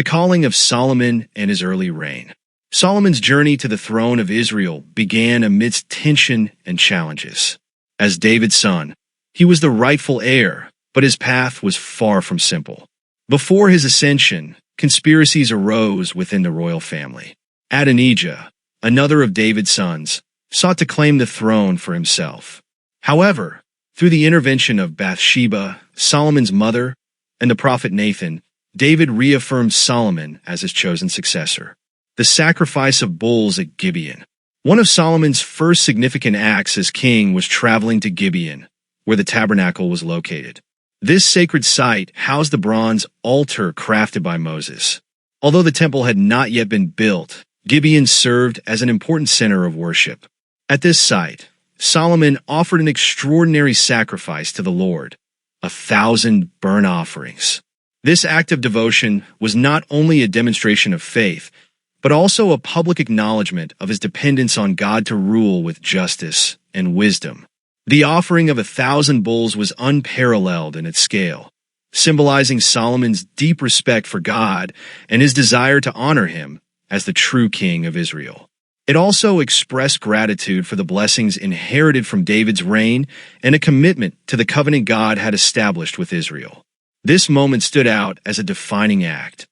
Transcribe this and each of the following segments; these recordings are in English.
The calling of Solomon and his early reign. Solomon's journey to the throne of Israel began amidst tension and challenges. As David's son, he was the rightful heir, but his path was far from simple. Before his ascension, conspiracies arose within the royal family. Adonijah, another of David's sons, sought to claim the throne for himself. However, through the intervention of Bathsheba, Solomon's mother, and the prophet Nathan, David reaffirmed Solomon as his chosen successor. The sacrifice of bulls at Gibeon. One of Solomon's first significant acts as king was traveling to Gibeon, where the tabernacle was located. This sacred site housed the bronze altar crafted by Moses. Although the temple had not yet been built, Gibeon served as an important center of worship. At this site, Solomon offered an extraordinary sacrifice to the Lord, 1,000 burnt offerings. This act of devotion was not only a demonstration of faith, but also a public acknowledgement of his dependence on God to rule with justice and wisdom. The offering of 1,000 bulls was unparalleled in its scale, symbolizing Solomon's deep respect for God and his desire to honor him as the true king of Israel. It also expressed gratitude for the blessings inherited from David's reign and a commitment to the covenant God had established with Israel. This moment stood out as a defining act,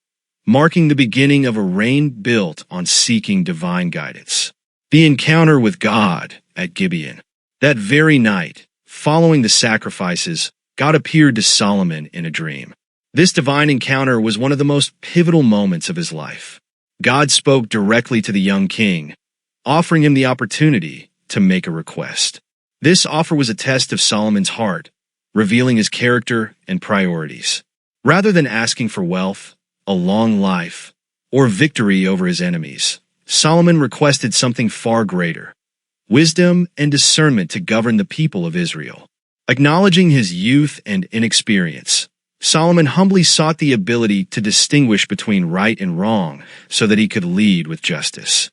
marking the beginning of a reign built on seeking divine guidance. The encounter with God at Gibeon. That very night, following the sacrifices, God appeared to Solomon in a dream. This divine encounter was one of the most pivotal moments of his life. God spoke directly to the young king, offering him the opportunity to make a request. This offer was a test of Solomon's heart, revealing his character and priorities. Rather than asking for wealth, a long life, or victory over his enemies, Solomon requested something far greater: wisdom and discernment to govern the people of Israel. Acknowledging his youth and inexperience, Solomon humbly sought the ability to distinguish between right and wrong so that he could lead with justice.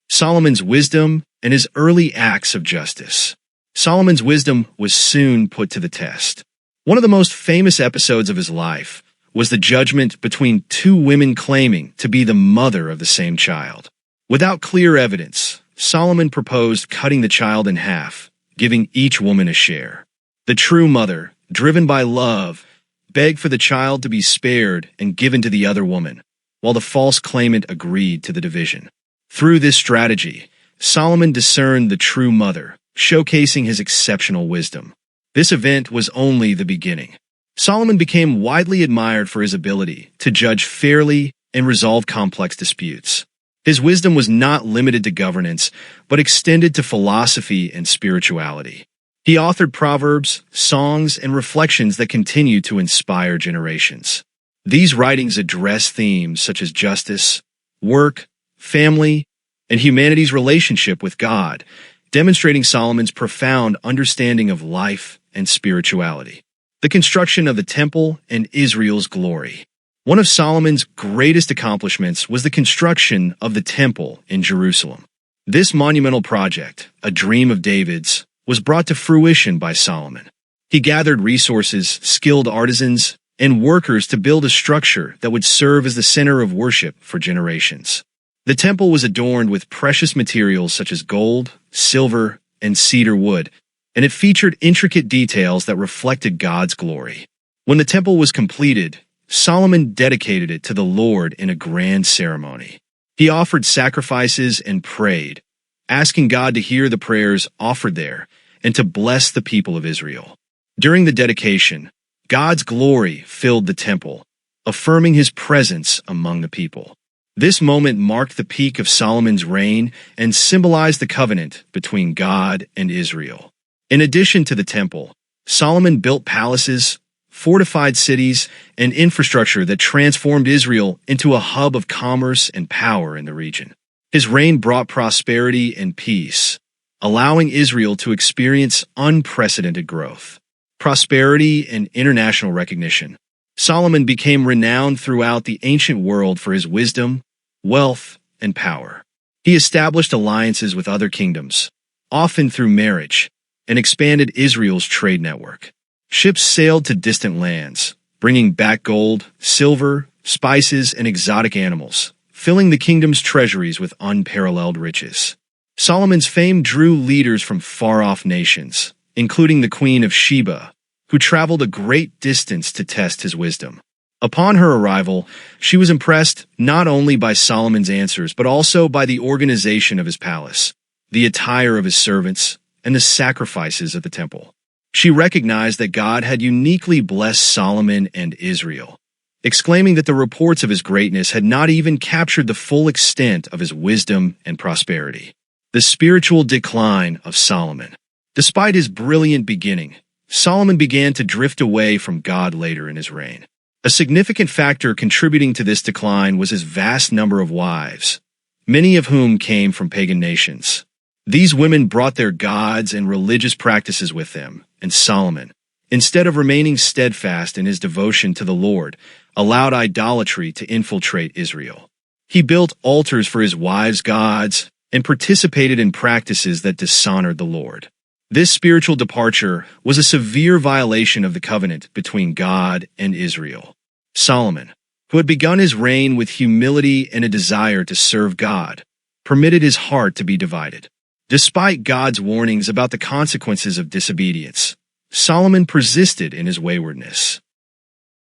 Solomon's wisdom and his early acts of justice. Solomon's wisdom was soon put to the test. One of the most famous episodes of his life was the judgment between two women claiming to be the mother of the same child. Without clear evidence, Solomon proposed cutting the child in half, giving each woman a share. The true mother, driven by love, begged for the child to be spared and given to the other woman, while the false claimant agreed to the division. Through this strategy, Solomon discerned the true mother, showcasing his exceptional wisdom. This event was only the beginning. Solomon became widely admired for his ability to judge fairly and resolve complex disputes. His wisdom was not limited to governance, but extended to philosophy and spirituality. He authored proverbs, songs, and reflections that continue to inspire generations. These writings address themes such as justice, work, family, and humanity's relationship with God, demonstrating Solomon's profound understanding of life and spirituality. The construction of the temple and Israel's glory. One of Solomon's greatest accomplishments was the construction of the temple in Jerusalem. This monumental project, a dream of David's, was brought to fruition by Solomon. He gathered resources, skilled artisans, and workers to build a structure that would serve as the center of worship for generations. The temple was adorned with precious materials such as gold, silver, and cedar wood, and it featured intricate details that reflected God's glory. When the temple was completed, Solomon dedicated it to the Lord in a grand ceremony. He offered sacrifices and prayed, asking God to hear the prayers offered there and to bless the people of Israel. During the dedication, God's glory filled the temple, affirming his presence among the people. This moment marked the peak of Solomon's reign and symbolized the covenant between God and Israel. In addition to the temple, Solomon built palaces, fortified cities, and infrastructure that transformed Israel into a hub of commerce and power in the region. His reign brought prosperity and peace, allowing Israel to experience unprecedented growth, prosperity, and international recognition. Solomon became renowned throughout the ancient world for his wisdom, wealth, and power. He established alliances with other kingdoms, often through marriage, and expanded Israel's trade network. Ships sailed to distant lands, bringing back gold, silver, spices, and exotic animals, filling the kingdom's treasuries with unparalleled riches. Solomon's fame drew leaders from far-off nations, including the Queen of Sheba, who traveled a great distance to test his wisdom. Upon her arrival, she was impressed not only by Solomon's answers but also by the organization of his palace, the attire of his servants, and the sacrifices of the temple. She recognized that God had uniquely blessed Solomon and Israel, exclaiming that the reports of his greatness had not even captured the full extent of his wisdom and prosperity. The spiritual decline of Solomon. Despite his brilliant beginning, Solomon began to drift away from God later in his reign. A significant factor contributing to this decline was his vast number of wives, many of whom came from pagan nations. These women brought their gods and religious practices with them, and Solomon, instead of remaining steadfast in his devotion to the Lord, allowed idolatry to infiltrate Israel. He built altars for his wives' gods and participated in practices that dishonored the Lord. This spiritual departure was a severe violation of the covenant between God and Israel. Solomon, who had begun his reign with humility and a desire to serve God, permitted his heart to be divided. Despite God's warnings about the consequences of disobedience, Solomon persisted in his waywardness.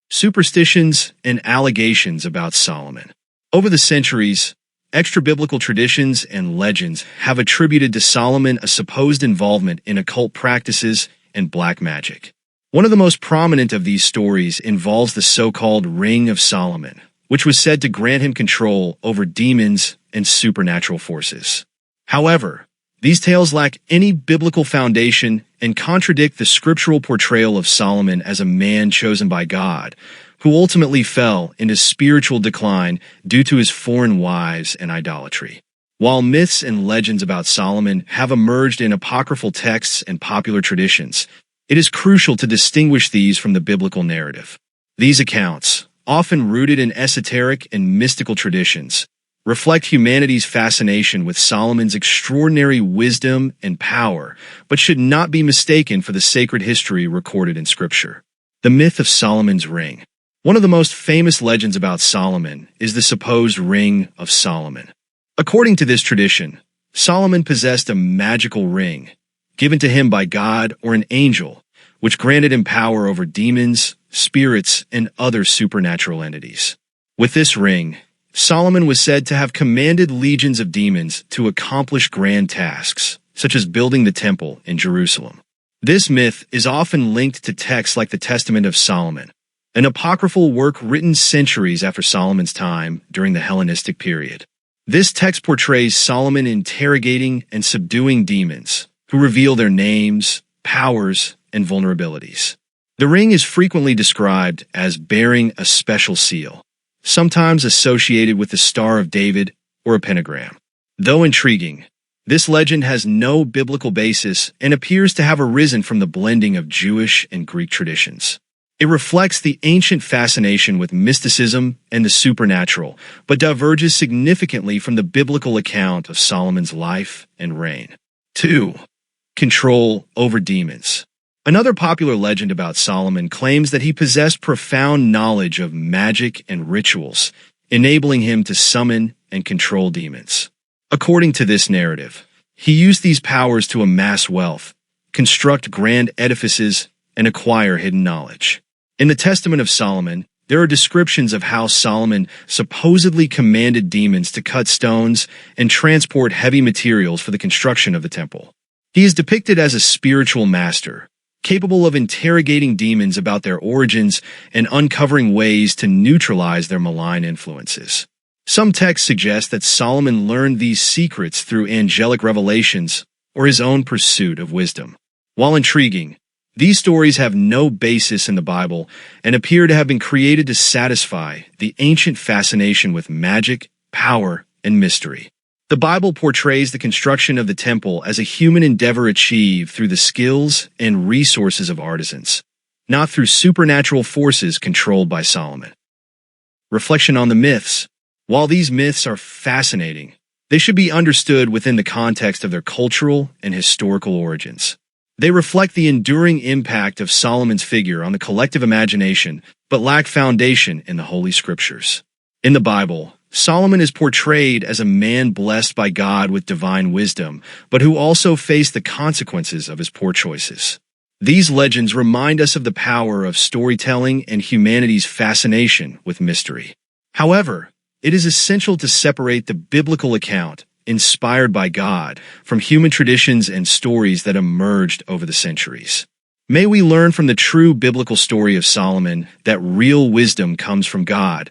Superstitions and allegations about Solomon. Over the centuries, extra-biblical traditions and legends have attributed to Solomon a supposed involvement in occult practices and black magic. One of the most prominent of these stories involves the so-called Ring of Solomon, which was said to grant him control over demons and supernatural forces. However, these tales lack any biblical foundation and contradict the scriptural portrayal of Solomon as a man chosen by God, who ultimately fell into spiritual decline due to his foreign wives and idolatry. While myths and legends about Solomon have emerged in apocryphal texts and popular traditions, it is crucial to distinguish these from the biblical narrative. These accounts, often rooted in esoteric and mystical traditions, reflect humanity's fascination with Solomon's extraordinary wisdom and power, but should not be mistaken for the sacred history recorded in Scripture. The myth of Solomon's ring. One of the most famous legends about Solomon is the supposed Ring of Solomon. According to this tradition, Solomon possessed a magical ring, given to him by God or an angel, which granted him power over demons, spirits, and other supernatural entities. With this ring, Solomon was said to have commanded legions of demons to accomplish grand tasks, such as building the temple in Jerusalem. This myth is often linked to texts like the Testament of Solomon, an apocryphal work written centuries after Solomon's time during the Hellenistic period. This text portrays Solomon interrogating and subduing demons, who reveal their names, powers, and vulnerabilities. The ring is frequently described as bearing a special seal, sometimes associated with the Star of David or a pentagram. Though intriguing, this legend has no biblical basis and appears to have arisen from the blending of Jewish and Greek traditions. It reflects the ancient fascination with mysticism and the supernatural, but diverges significantly from the biblical account of Solomon's life and reign. 2. Control over demons. Another popular legend about Solomon claims that he possessed profound knowledge of magic and rituals, enabling him to summon and control demons. According to this narrative, he used these powers to amass wealth, construct grand edifices, and acquire hidden knowledge. In the Testament of Solomon, there are descriptions of how Solomon supposedly commanded demons to cut stones and transport heavy materials for the construction of the temple. He is depicted as a spiritual master, capable of interrogating demons about their origins and uncovering ways to neutralize their malign influences. Some texts suggest that Solomon learned these secrets through angelic revelations or his own pursuit of wisdom. While intriguing, these stories have no basis in the Bible and appear to have been created to satisfy the ancient fascination with magic, power, and mystery. The Bible portrays the construction of the temple as a human endeavor achieved through the skills and resources of artisans, not through supernatural forces controlled by Solomon. Reflection on the myths. While these myths are fascinating, they should be understood within the context of their cultural and historical origins. They reflect the enduring impact of Solomon's figure on the collective imagination, but lack foundation in the Holy Scriptures. In the Bible, Solomon is portrayed as a man blessed by God with divine wisdom, but who also faced the consequences of his poor choices. These legends remind us of the power of storytelling and humanity's fascination with mystery. However, it is essential to separate the biblical account, inspired by God, from human traditions and stories that emerged over the centuries. May we learn from the true biblical story of Solomon that real wisdom comes from God,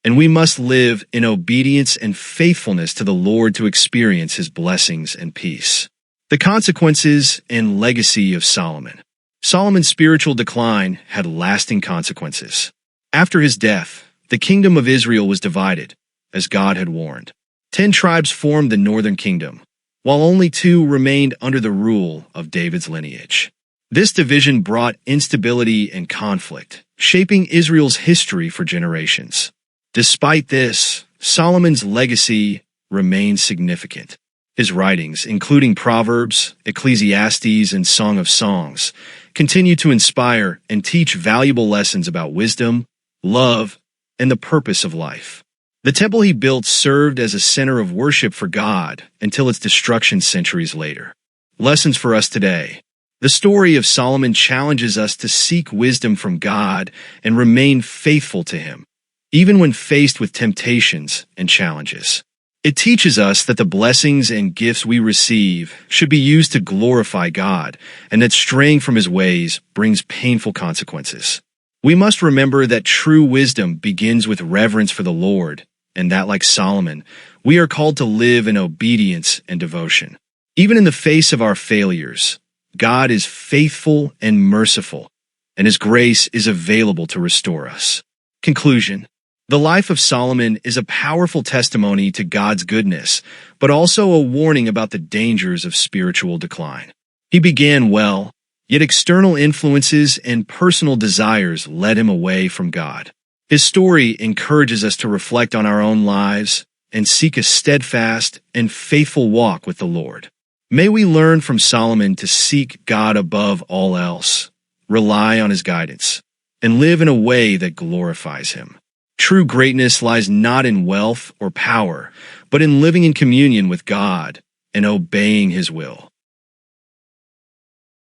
and we must live in obedience and faithfulness to the Lord to experience his blessings and peace. The consequences and legacy of Solomon. Solomon's spiritual decline had lasting consequences. After his death, the kingdom of Israel was divided, as God had warned. 10 tribes formed the northern kingdom, while only 2 remained under the rule of David's lineage. This division brought instability and conflict, shaping Israel's history for generations. Despite this, Solomon's legacy remains significant. His writings, including Proverbs, Ecclesiastes, and Song of Songs, continue to inspire and teach valuable lessons about wisdom, love, and the purpose of life. The temple he built served as a center of worship for God until its destruction centuries later. Lessons for us today. The story of Solomon challenges us to seek wisdom from God and remain faithful to him, even when faced with temptations and challenges. It teaches us that the blessings and gifts we receive should be used to glorify God, and that straying from his ways brings painful consequences. We must remember that true wisdom begins with reverence for the Lord, and that, like Solomon, we are called to live in obedience and devotion. Even in the face of our failures, God is faithful and merciful, and his grace is available to restore us. Conclusion. The life of Solomon is a powerful testimony to God's goodness, but also a warning about the dangers of spiritual decline. He began well, yet external influences and personal desires led him away from God. His story encourages us to reflect on our own lives and seek a steadfast and faithful walk with the Lord. May we learn from Solomon to seek God above all else, rely on his guidance, and live in a way that glorifies him. True greatness lies not in wealth or power, but in living in communion with God and obeying his will.